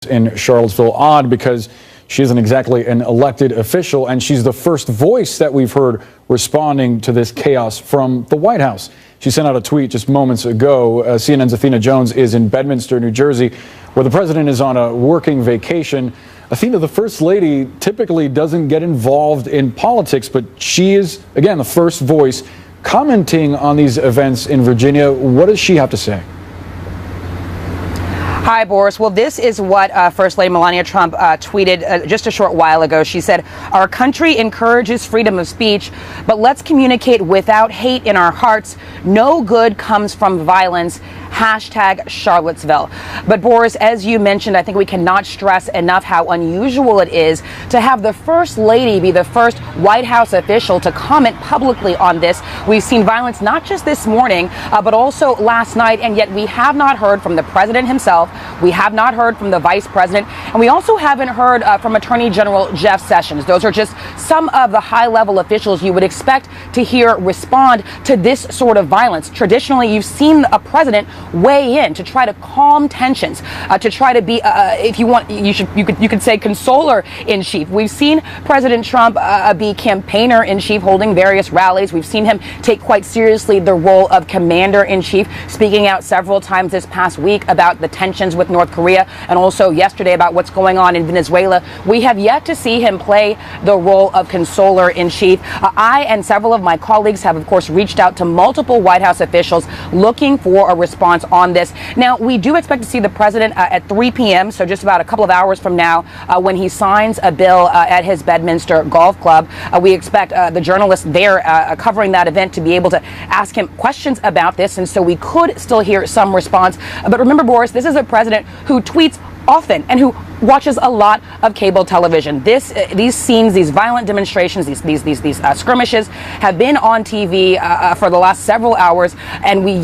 in Charlottesville. Odd because she isn't exactly an elected official, and she's the first voice that we've heard responding to this chaos from the White House. She sent out a tweet just moments ago. CNN's Athena Jones is in Bedminster, New Jersey, where the president is on a working vacation. Athena, the First Lady typically doesn't get involved in politics, but she is, again, the first voice commenting on these events in Virginia. What does she have to say? Hi, Boris. Well, this is what First Lady Melania Trump tweeted just a short while ago. She said, "Our country encourages freedom of speech, but let's communicate without hate in our hearts. No good comes from violence. Hashtag Charlottesville." But Boris, as you mentioned, I think we cannot stress enough how unusual it is to have the First Lady be the first White House official to comment publicly on this. We've seen violence not just this morning, but also last night, and yet we have not heard from the president himself. We have not heard from the vice president, and we also haven't heard from Attorney General Jeff Sessions. Those are just some of the high-level officials you would expect to hear respond to this sort of violence. Traditionally, you've seen a president weigh in to try to calm tensions, to try to be, if you want, you could say consoler in chief. We've seen President Trump be campaigner in chief, holding various rallies. We've seen him take quite seriously the role of commander in chief, speaking out several times this past week about the tensions with North Korea, and also yesterday about what's going on in Venezuela. We have yet to see him play the role of consoler in chief. I and several of my colleagues have, of course, reached out to multiple White House officials looking for a response on this. Now, we do expect to see the president at 3 p.m., so just about a couple of hours from now, when he signs a bill at his Bedminster Golf Club. We expect the journalists there covering that event to be able to ask him questions about this, and so we could still hear some response. But remember, Boris, this is a president who tweets often and who watches a lot of cable television. These scenes, these violent demonstrations, these skirmishes have been on TV for the last several hours, and we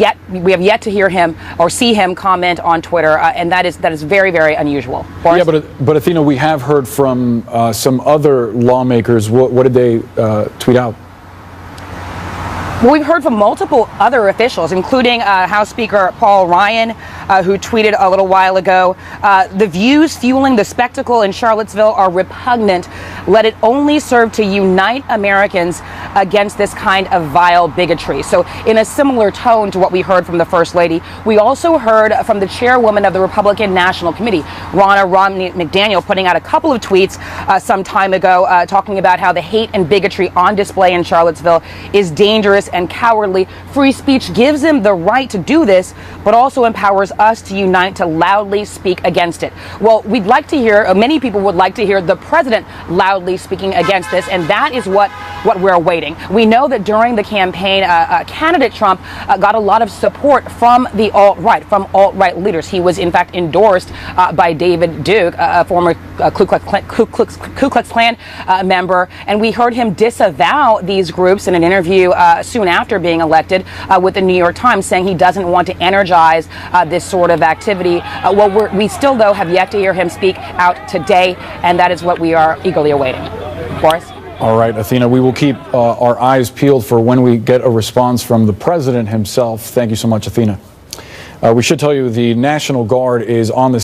have yet to hear him or see him comment on Twitter, and that is very, very unusual. Boris? Yeah, but Athena, we have heard from some other lawmakers. What did they tweet out? Well, we've heard from multiple other officials, including House Speaker Paul Ryan, who tweeted a little while ago, "The views fueling the spectacle in Charlottesville are repugnant. Let it only serve to unite Americans against this kind of vile bigotry." So in a similar tone to what we heard from the First Lady, we also heard from the chairwoman of the Republican National Committee, Ronna Romney McDaniel, putting out a couple of tweets some time ago talking about how the hate and bigotry on display in Charlottesville is dangerous and cowardly. Free speech gives them the right to do this, but also empowers us to unite to loudly speak against it. Well, we'd like to hear, many people would like to hear the president loudly speaking against this, and that is what we're awaiting. We know that during the campaign, candidate Trump got a lot of support from the alt-right leaders. He was, in fact, endorsed by David Duke, a former Ku Klux Klan member, and we heard him disavow these groups in an interview soon after being elected with the New York Times, saying he doesn't want to energize this sort of activity. We still, though, have yet to hear him speak out today, and that is what we are eagerly awaiting. Boris? All right, Athena, we will keep our eyes peeled for when we get a response from the president himself. Thank you so much, Athena. We should tell you the National Guard is on this.